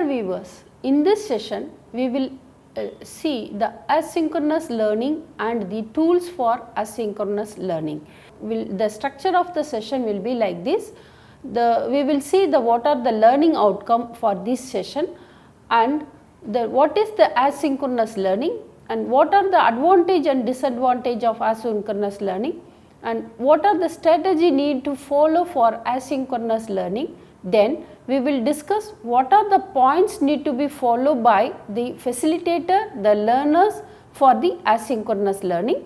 Dear viewers, in this session we will see the asynchronous learning and the tools for asynchronous learning. The structure of the session will be like this. We will see what are the learning outcome for this session, and what is the asynchronous learning, and what are the advantage and disadvantage of asynchronous learning, and what are the strategy need to follow for asynchronous learning. Then we will discuss what are the points need to be followed by the facilitator, the learners for the asynchronous learning.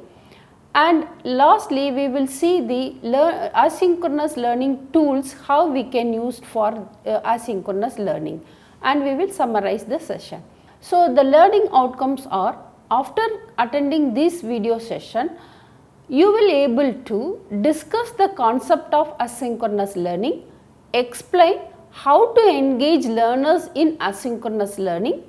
And lastly, we will see the asynchronous learning tools, how we can use for asynchronous learning, and we will summarize the session. So, the learning outcomes are, after attending this video session, you will able to discuss the concept of asynchronous learning, explain how to engage learners in asynchronous learning,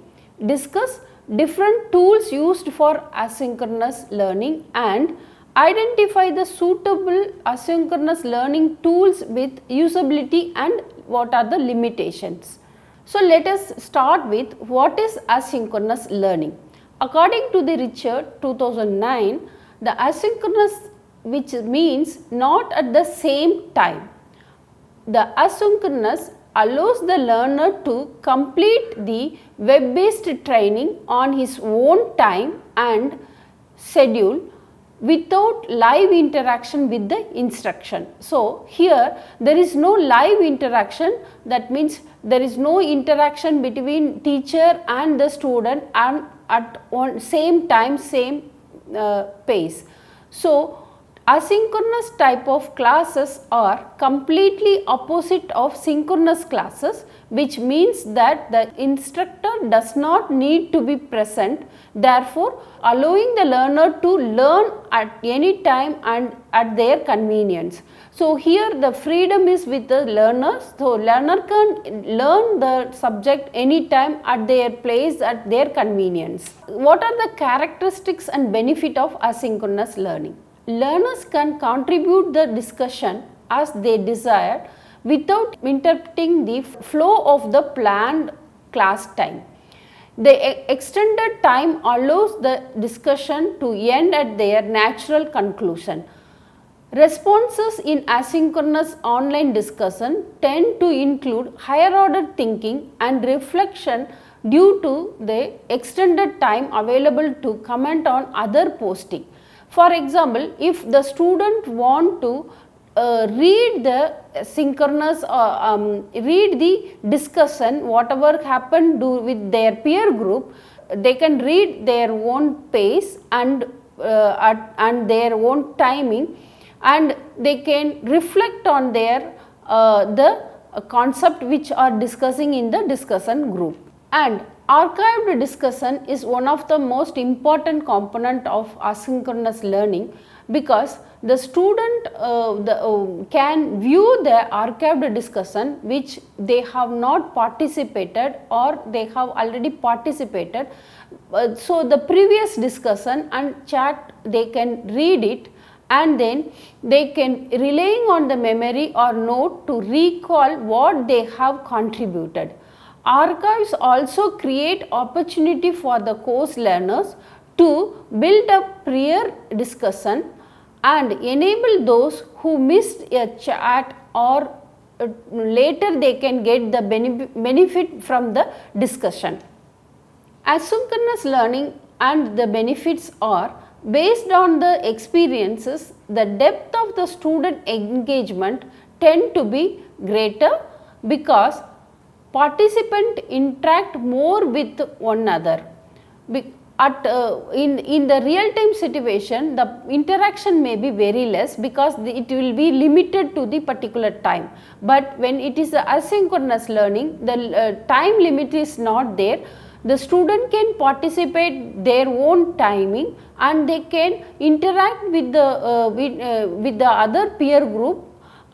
discuss different tools used for asynchronous learning, and identify the suitable asynchronous learning tools with usability and what are the limitations. So, let us start with what is asynchronous learning. According to the Richard 2009, the asynchronous, which means not at the same time. The asynchronous allows the learner to complete the web-based training on his own time and schedule without live interaction with the instruction. So, here there is no live interaction, that means there is no interaction between teacher and the student and at same time, same pace. So, asynchronous type of classes are completely opposite of synchronous classes, which means that the instructor does not need to be present, therefore allowing the learner to learn at any time and at their convenience. So, here the freedom is with the learners. So, learner can learn the subject anytime at their place, at their convenience. What are the characteristics and benefit of asynchronous learning? Learners can contribute the discussion as they desire without interrupting the flow of the planned class time. The extended time allows the discussion to end at their natural conclusion. Responses in asynchronous online discussion tend to include higher order thinking and reflection due to the extended time available to comment on other posting. For example, if the student want to read the synchronous read the discussion, whatever happened with their peer group, they can read their own pace and their own timing, and they can reflect on their the concept which are discussing in the discussion group. And archived discussion is one of the most important component of asynchronous learning, because the student can view the archived discussion which they have not participated or they have already participated. So, the previous discussion and chat, they can read it, and then they can relying on the memory or note to recall what they have contributed. Archives also create opportunity for the course learners to build up prior discussion and enable those who missed a chat or later they can get the benefit from the discussion. Asynchronous learning and the benefits are based on the experiences. The depth of the student engagement tend to be greater because participants interact more with one another. In the real time situation, the interaction may be very less because it will be limited to the particular time, but when it is asynchronous learning, the time limit is not there. The student can participate their own timing and they can interact with the other peer group,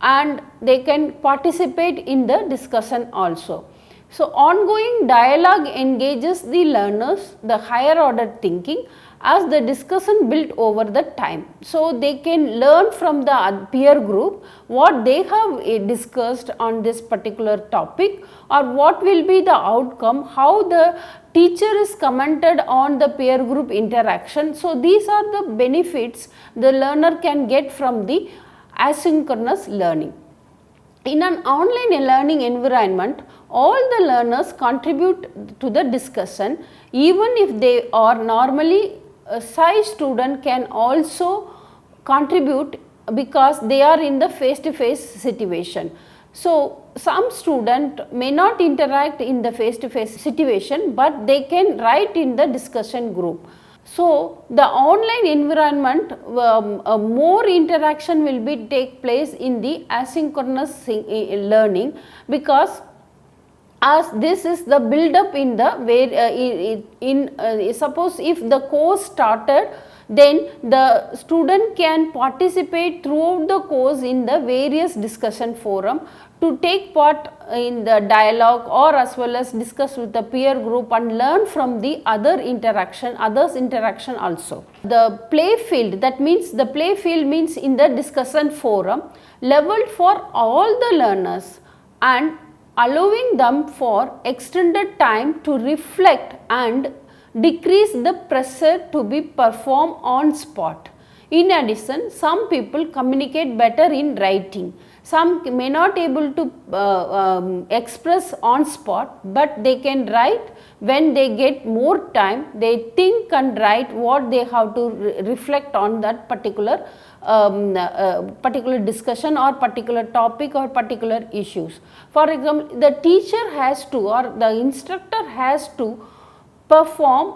and they can participate in the discussion also. So, ongoing dialogue engages the learners, the higher order thinking, as the discussion built over the time. So, they can learn from the peer group what they have discussed on this particular topic, or what will be the outcome, how the teacher is commented on the peer group interaction. So, these are the benefits the learner can get from the asynchronous learning. In an online learning environment, all the learners contribute to the discussion. Even if they are normally a shy student can also contribute because they are in the face-to-face situation. So, some student may not interact in the face-to-face situation, but they can write in the discussion group. So, the online environment, more interaction will be take place in the asynchronous learning, because as this is the build up in the where suppose if the course started, then the student can participate throughout the course in the various discussion forum to take part in the dialogue, or as well as discuss with the peer group and learn from the others interaction also. The play field, that means the play field means in the discussion forum, leveled for all the learners and allowing them for extended time to reflect and decrease the pressure to be performed on spot. In addition, some people communicate better in writing. Some may not able to express on spot, but they can write when they get more time. They think and write what they have to reflect on that particular particular discussion or particular topic or particular issues. For example, the teacher has to, or the instructor has to perform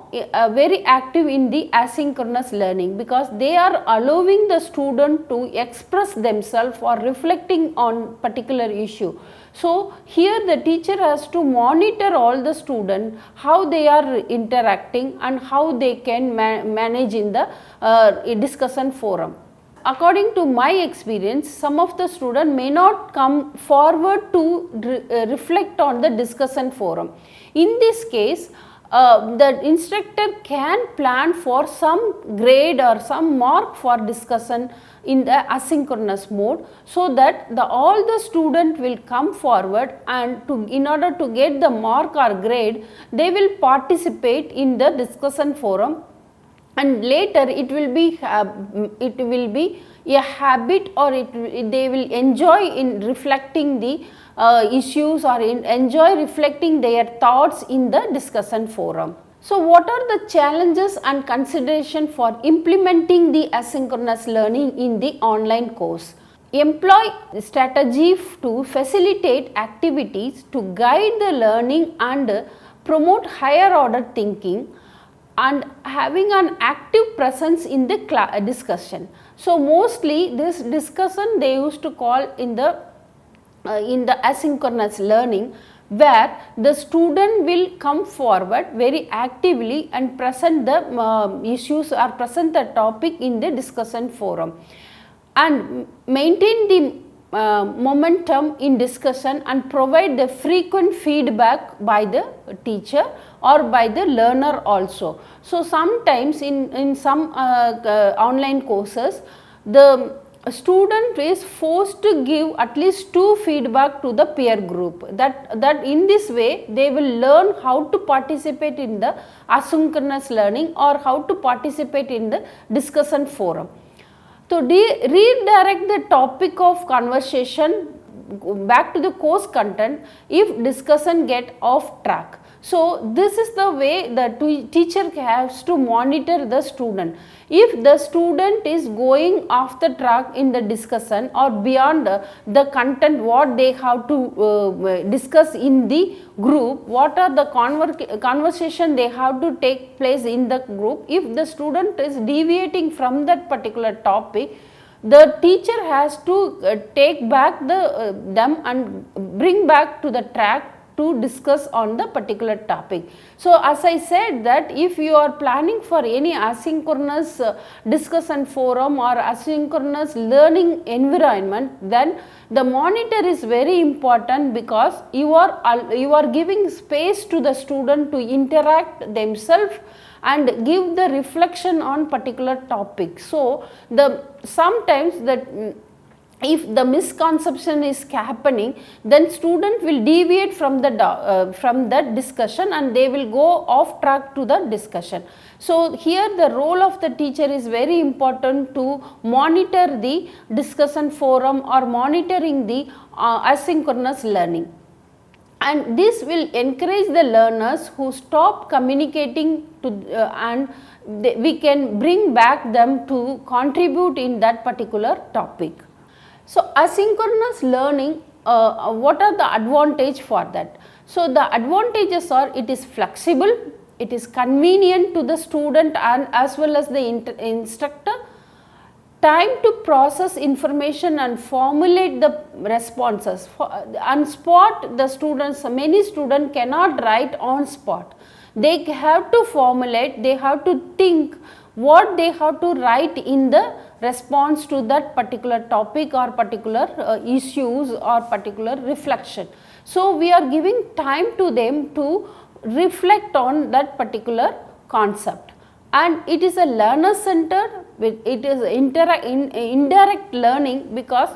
very active in the asynchronous learning, because they are allowing the student to express themselves or reflecting on particular issue. So, here the teacher has to monitor all the students, how they are interacting and how they can manage in the discussion forum. According to my experience, some of the students may not come forward to reflect on the discussion forum. In this case, the instructor can plan for some grade or some mark for discussion in the asynchronous mode, so that all the student will come forward, and in order to get the mark or grade, they will participate in the discussion forum, and later it will be a habit, or they will enjoy in reflecting the issues, or enjoy reflecting their thoughts in the discussion forum. So, what are the challenges and consideration for implementing the asynchronous learning in the online course? Employ strategy to facilitate activities to guide the learning and promote higher order thinking, and having an active presence in the discussion. So, mostly this discussion they used to call in the asynchronous learning, where the student will come forward very actively and present the issues or present the topic in the discussion forum, and maintain the momentum in discussion and provide the frequent feedback by the teacher or by the learner also. So, sometimes in some online courses, the student is forced to give at least 2 feedback to the peer group, that in this way they will learn how to participate in the asynchronous learning or how to participate in the discussion forum. To redirect the topic of conversation back to the course content if discussion get off track. So, this is the way the teacher has to monitor the student. If the student is going off the track in the discussion or beyond the content what they have to discuss in the group, what are the conversation they have to take place in the group, if the student is deviating from that particular topic, the teacher has to take back them and bring back to the track to discuss on the particular topic. So as I said that if you are planning for any asynchronous discussion forum or asynchronous learning environment, then the monitor is very important, because you are giving space to the student to interact themselves and give the reflection on particular topic. So sometimes that if the misconception is happening, then student will deviate from the discussion and they will go off track to the discussion. So here the role of the teacher is very important to monitor the discussion forum or monitoring the asynchronous learning. And this will encourage the learners who stop communicating to and we can bring back them to contribute in that particular topic. So asynchronous learning, what are the advantages for that? So the advantages are, it is flexible, it is convenient to the student and as well as the instructor, time to process information and formulate the responses, and spot the students. Many students cannot write on spot, they have to formulate, they have to think what they have to write in the response to that particular topic or particular issues or particular reflection. So we are giving time to them to reflect on that particular concept, and it is a learner centered, it is indirect learning, because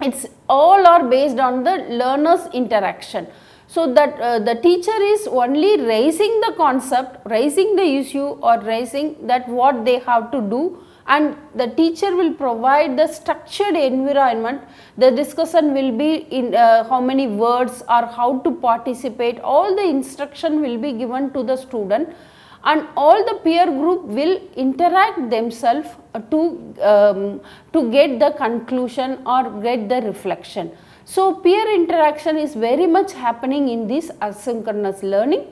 it's all are based on the learner's interaction. So that the teacher is only raising the concept, raising the issue or raising that what they have to do, and the teacher will provide the structured environment. The discussion will be in how many words or how to participate, all the instruction will be given to the student, and all the peer group will interact themselves to get the conclusion or get the reflection. So peer interaction is very much happening in this asynchronous learning,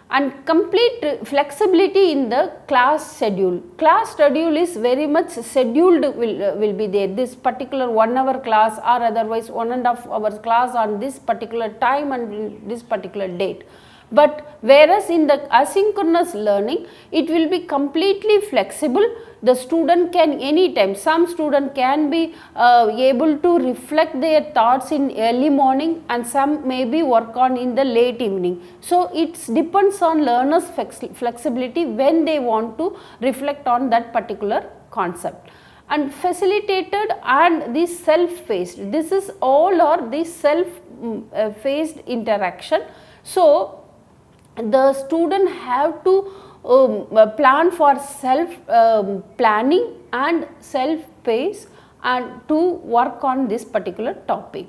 and complete flexibility in the class schedule. Class schedule is very much scheduled, will be there. This particular 1 hour class or otherwise 1.5 hours class on this particular time and this particular date. But whereas in the asynchronous learning, it will be completely flexible. The student can anytime, some student can be able to reflect their thoughts in early morning and some maybe work on in the late evening. So it depends on learners' flexibility when they want to reflect on that particular concept. And facilitated and the self-paced, this is all are the self-paced interaction. So the student have to plan for self planning and self pace and to work on this particular topic.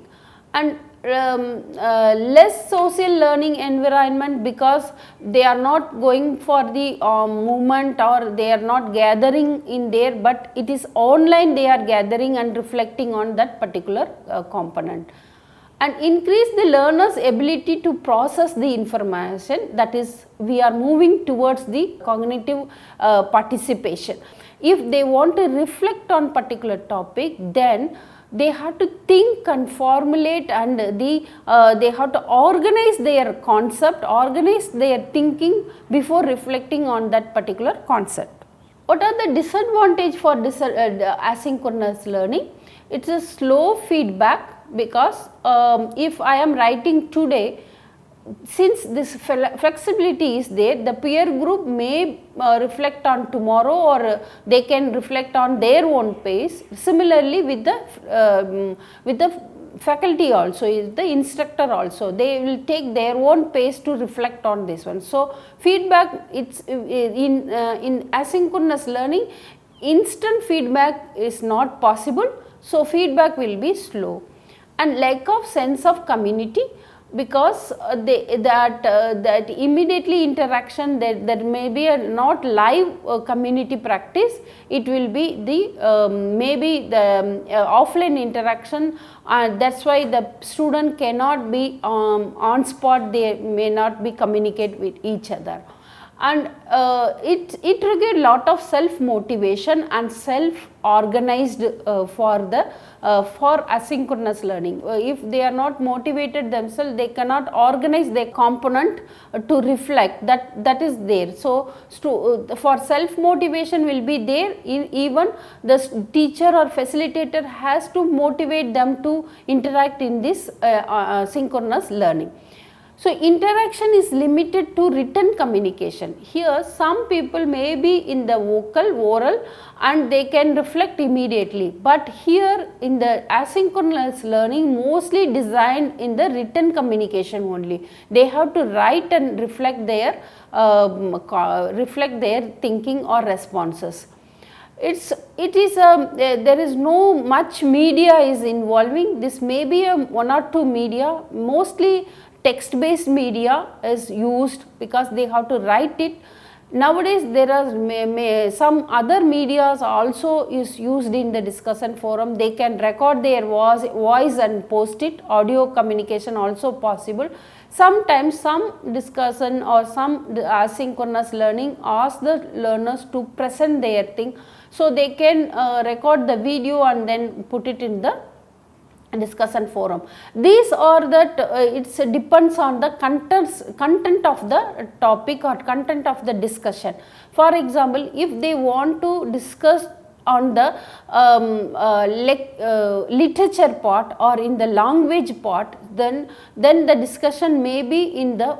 And less social learning environment, because they are not going for the movement or they are not gathering in there, but it is online they are gathering and reflecting on that particular component. And increase the learner's ability to process the information, that is we are moving towards the cognitive participation. If they want to reflect on particular topic, then they have to think and formulate, and they have to organize their concept, organize their thinking before reflecting on that particular concept. What are the disadvantages for asynchronous learning? It is a slow feedback, because if I am writing today, since this flexibility is there, the peer group may reflect on tomorrow, or they can reflect on their own pace. Similarly with the faculty also, is the instructor also, they will take their own pace to reflect on this one. So feedback, it's in asynchronous learning, instant feedback is not possible, so feedback will be slow. And lack of sense of community, because that immediately interaction, that may be a not live community practice, it will be the maybe the offline interaction, that's why the student cannot be on spot, they may not be communicate with each other. and it required lot of self motivation and self organized for asynchronous learning. If they are not motivated themselves, they cannot organize their component to reflect that is there. So for self motivation will be there, even the teacher or facilitator has to motivate them to interact in this synchronous learning. So interaction is limited to written communication. Here some people may be in the oral and they can reflect immediately, but here in the asynchronous learning mostly designed in the written communication only. They have to write and reflect their thinking or responses. There is no much media is involving. This may be one or two media, mostly text based media is used because they have to write it. Nowadays there are some other medias also is used in the discussion forum. They can record their voice and post it. Audio communication also possible. Sometimes some discussion or some asynchronous learning asks the learners to present their thing, so they can record the video and then put it in the discussion forum. These are that it depends on the content of the topic or content of the discussion. For example, if they want to discuss on the literature part or in the language part, then the discussion may be in the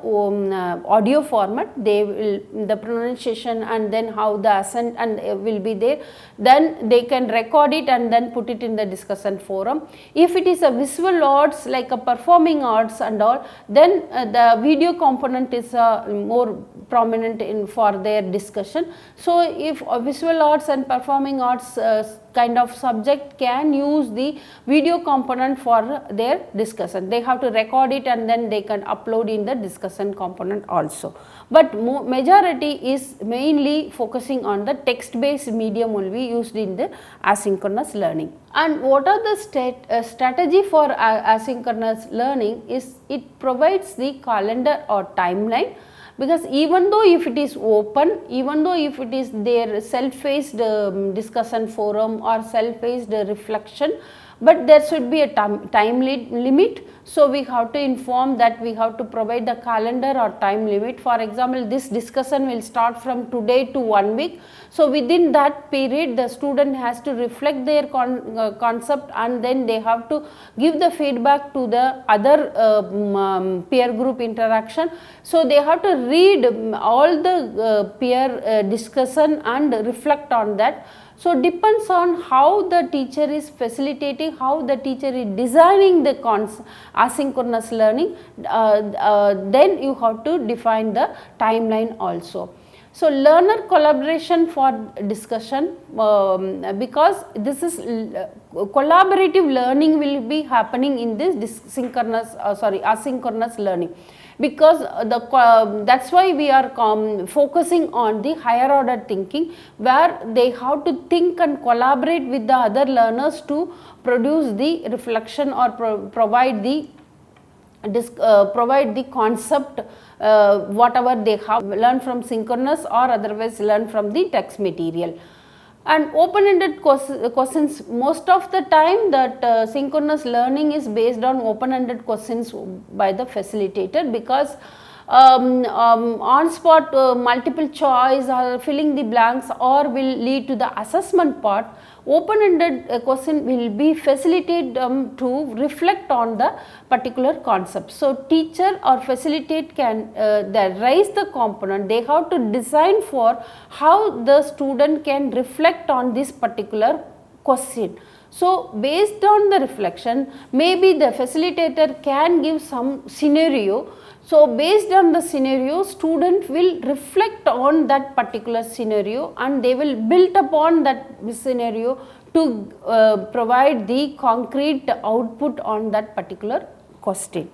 audio format. They will the pronunciation and then how the accent and will be there. Then they can record it and then put it in the discussion forum. If it is a visual arts like a performing arts and all, then the video component is more prominent in for their discussion. So if visual arts and performing arts kind of subject can use the video component for their discussion. They have to record it and then they can upload in the discussion component also. But majority is mainly focusing on the text based medium will be used in the asynchronous learning. And what are the strategy for asynchronous learning is it provides the calendar or timeline. Because even though if it is open, even though if it is their self-paced discussion forum or self-paced reflection, but there should be a time limit. So we have to inform that we have to provide the calendar or time limit. For example, this discussion will start from today to 1 week. So within that period, the student has to reflect their concept and then they have to give the feedback to the other peer group interaction. So they have to read all the peer discussion and reflect on that. So depends on how the teacher is facilitating, how the teacher is designing the asynchronous learning, then you have to define the timeline also. So learner collaboration for discussion, because this is collaborative learning will be happening in this asynchronous learning. Because that's why we are focusing on the higher order thinking, where they have to think and collaborate with the other learners to produce the reflection or provide the concept whatever they have learned from synchronous or otherwise learned from the text material. And open-ended questions, most of the time that synchronous learning is based on open-ended questions by the facilitator, because on-spot multiple choice or filling the blanks or will lead to the assessment part. Open-ended question will be facilitated to reflect on the particular concept. So teacher or facilitate can raise the component. They have to design for how the student can reflect on this particular question. So based on the reflection, maybe the facilitator can give some scenario. So based on the scenario, student will reflect on that particular scenario and they will build upon that scenario to provide the concrete output on that particular question.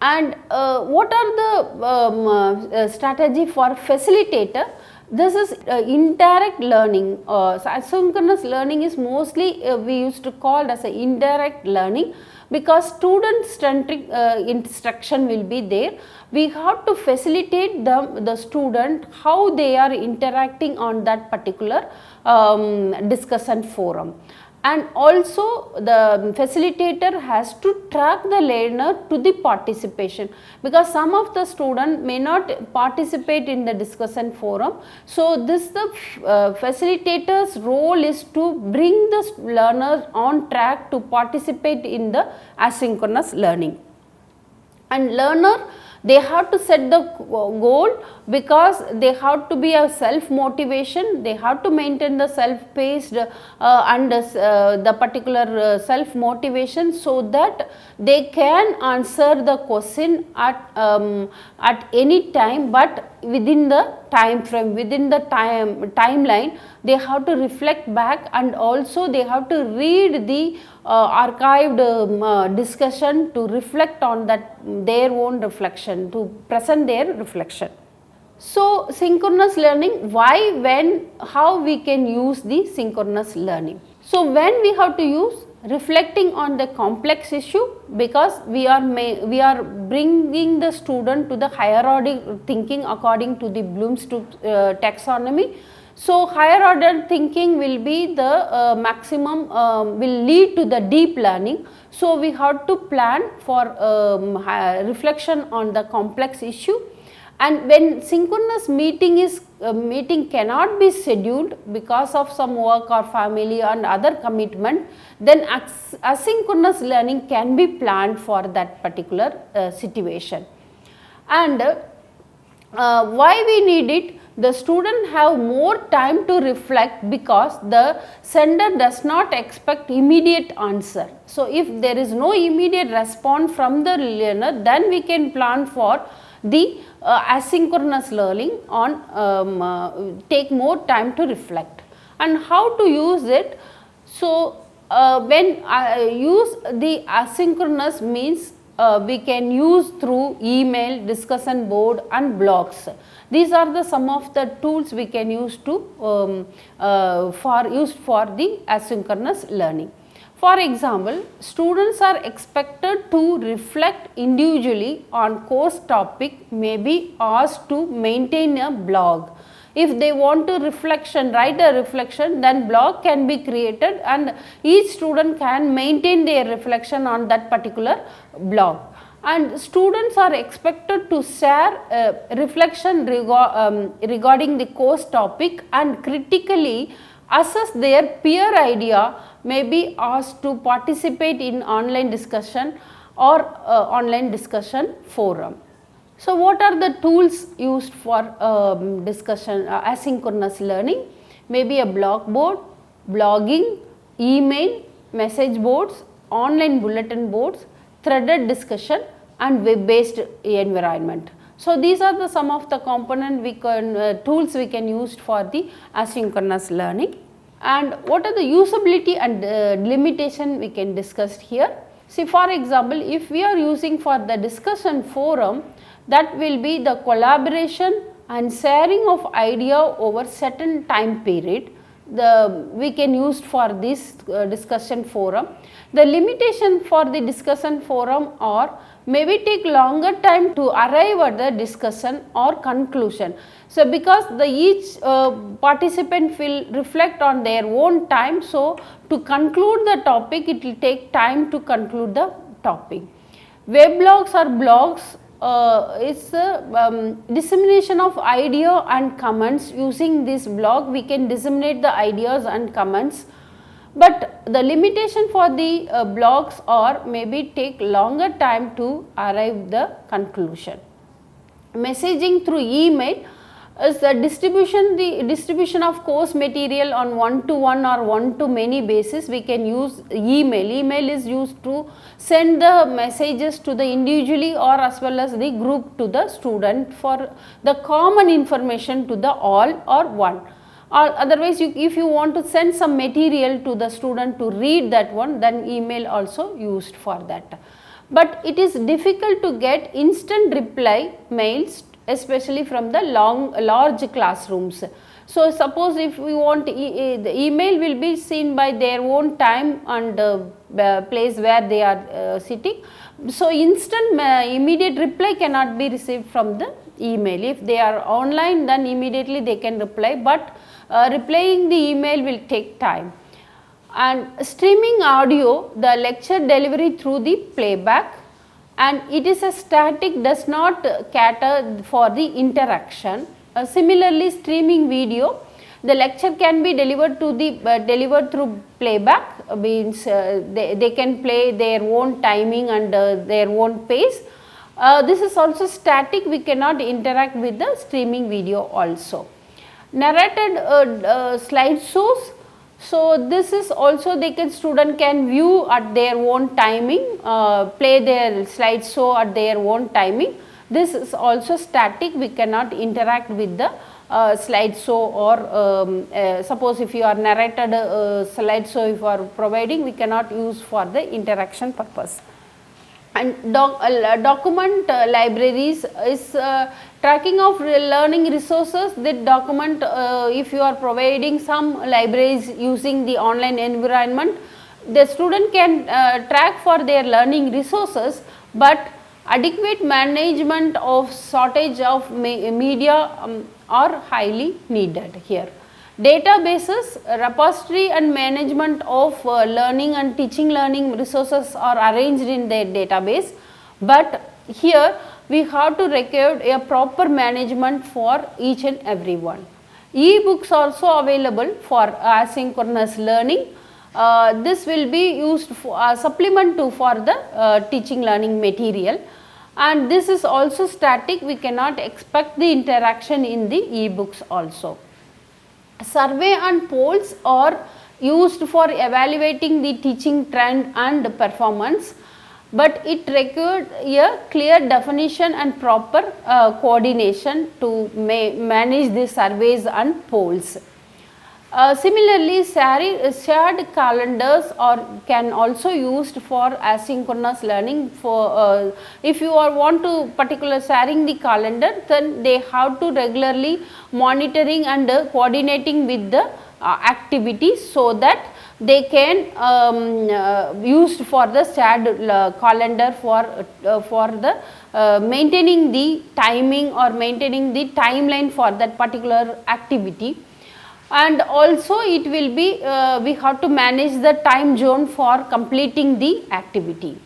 And what are the strategy for facilitator? This is indirect learning. So asynchronous learning is mostly we used to call as a indirect learning, because student centric instruction will be there. We have to facilitate the student how they are interacting on that particular discussion forum. And also the facilitator has to track the learner to the participation, because some of the student may not participate in the discussion forum. So this the facilitator's role is to bring the learner on track to participate in the asynchronous learning. And learner, they have to set the goal, because they have to be a self motivation, they have to maintain the self paced and the particular self motivation, so that they can answer the question at any time, but within the time frame, within the timeline. They have to reflect back, and also they have to read the archived discussion to reflect on that, their own reflection, to present their reflection. So synchronous learning, why, when, how we can use the synchronous learning. So when we have to use, reflecting on the complex issue, because we are bringing the student to the higher order thinking according to the Bloom's taxonomy. So higher order thinking will be the maximum, will lead to the deep learning. So we have to plan for reflection on the complex issue. And when synchronous meeting cannot be scheduled because of some work or family and other commitment, then asynchronous learning can be planned for that particular situation. And why we need it? The student have more time to reflect, because the sender does not expect immediate answer. So if there is no immediate response from the learner, then we can plan for the asynchronous learning on take more time to reflect. And how to use it? So when I use the asynchronous means, we can use through email, discussion board and blogs. These are the some of the tools we can use to for the asynchronous learning. For example, students are expected to reflect individually on course topic, may be asked to maintain a blog. If they want to write a reflection, then blog can be created and each student can maintain their reflection on that particular blog. And students are expected to share reflection regarding the course topic and critically assess their peer idea, may be asked to participate in online discussion or online discussion forum. So what are the tools used for discussion asynchronous learning? Maybe a blog board, blogging, email, message boards, online bulletin boards, threaded discussion and web based environment. So these are the some of the component we can tools we can use for the asynchronous learning. And what are the usability and limitation we can discuss here? See, for example, if we are using for the discussion forum, that will be the collaboration and sharing of idea over certain time period. We can use for this discussion forum. The limitation for the discussion forum are maybe take longer time to arrive at the discussion or conclusion. So because each participant will reflect on their own time, so to conclude the topic it will take time to conclude the topic. Weblogs or blogs is dissemination of idea and comments. Using this blog we can disseminate the ideas and comments, but the limitation for the blogs are maybe take longer time to arrive the conclusion. Messaging through email is the distribution of course material on one-to-one or one-to-many basis. We can use email. Email is used to send the messages to the individually or as well as the group to the student for the common information to the all or one. Or otherwise if you want to send some material to the student to read that one, then email also used for that. But it is difficult to get instant reply mails especially from the large classrooms. So suppose if we want the email will be seen by their own time and place where they are sitting. So instant immediate reply cannot be received from the email. If they are online, then immediately they can reply, but replying the email will take time. And streaming audio, the lecture delivery through the playback, and it is a static, does not cater for the interaction. Similarly, streaming video, the lecture can be delivered to the delivered through playback, means they can play their own timing and their own pace. This is also static, we cannot interact with the streaming video also. Narrated slideshows, so this is also student can view at their own timing, play their slideshow at their own timing. This is also static, we cannot interact with the slideshow, or suppose if you are narrated slideshow if you are providing, we cannot use for the interaction purpose. And document libraries is tracking of learning resources. That document, if you are providing some libraries using the online environment, the student can track for their learning resources, but adequate management of shortage of media are highly needed here. Databases, repository and management of learning and teaching learning resources are arranged in their database, but here we have to record a proper management for each and every one. E-books also available for asynchronous learning. This will be used for supplement to for the teaching learning material, and this is also static, we cannot expect the interaction in the e-books also. Survey and polls are used for evaluating the teaching trend and performance, but it required a clear definition and proper coordination to manage the surveys and polls. Similarly, shared calendars can also used for asynchronous learning. For if you want to particular sharing the calendar, then they have to regularly monitoring and coordinating with the activities, so that they can used for the shared calendar for the maintaining the timing or maintaining the timeline for that particular activity. And also it will be we have to manage the time zone for completing the activity.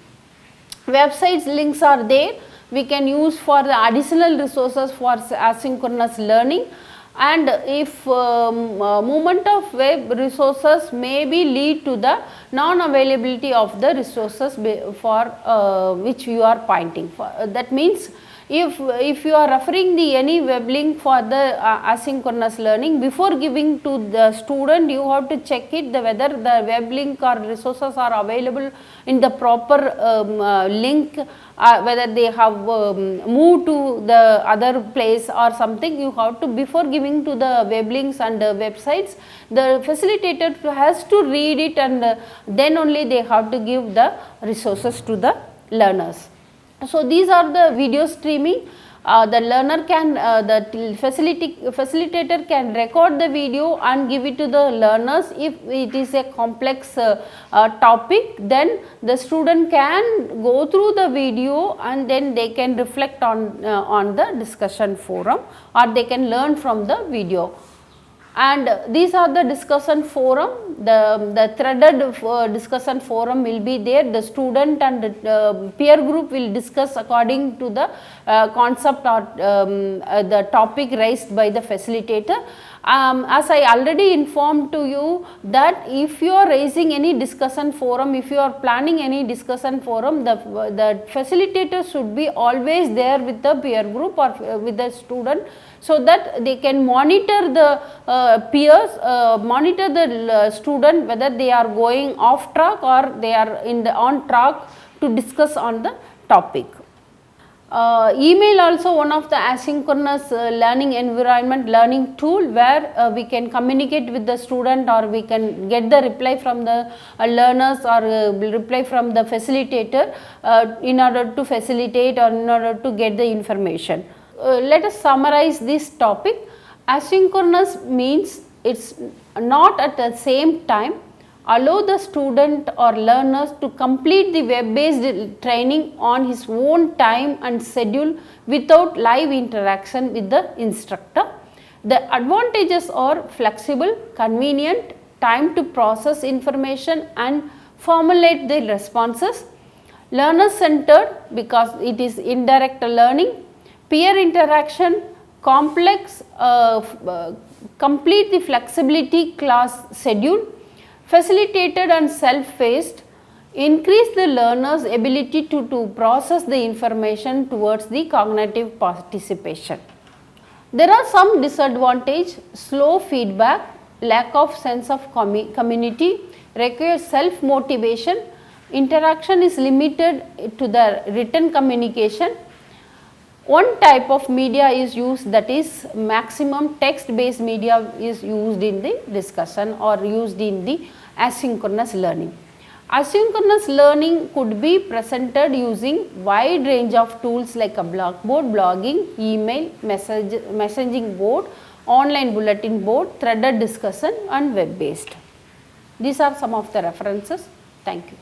Websites links are there, we can use for the additional resources for asynchronous learning, and if movement of web resources may be lead to the non availability of the resources for which you are pointing for. That means if you are referring the any web link for the asynchronous learning, before giving to the student, you have to check it whether the web link or resources are available in the proper link, whether they have moved to the other place or something. You have to, before giving to the web links and websites, the facilitator has to read it, and then only they have to give the resources to the learners. So these are the video streaming. The learner can, the facilitator can record the video and give it to the learners. If it is a complex topic, then the student can go through the video and then they can reflect on the discussion forum, or they can learn from the video. And these are the discussion forum. The threaded discussion forum will be there. The student and peer group will discuss according to the concept or the topic raised by the facilitator. As I already informed to you that if you are raising any discussion forum, if you are planning any discussion forum, the facilitator should be always there with the peer group or with the student, so that they can monitor the peers, monitor the student whether they are going off track or they are on track to discuss on the topic. Email also one of the asynchronous learning environment learning tool, where we can communicate with the student, or we can get the reply from the learners, or reply from the facilitator in order to facilitate or in order to get the information. let us summarize this topic. Asynchronous means it's not at the same time. Allow the student or learners to complete the web-based training on his own time and schedule without live interaction with the instructor. The advantages are flexible, convenient, time to process information and formulate the responses, learner centered because it is indirect learning, peer interaction, complex, complete the flexibility class schedule, facilitated and self-paced, increase the learner's ability to process the information towards the cognitive participation. There are some disadvantages: slow feedback, lack of sense of community, requires self-motivation, interaction is limited to the written communication. One type of media is used, that is maximum text based media is used in the discussion or used in the asynchronous learning. Asynchronous learning could be presented using wide range of tools like a blackboard, blogging, email, messaging board, online bulletin board, threaded discussion and web based. These are some of the references. Thank you.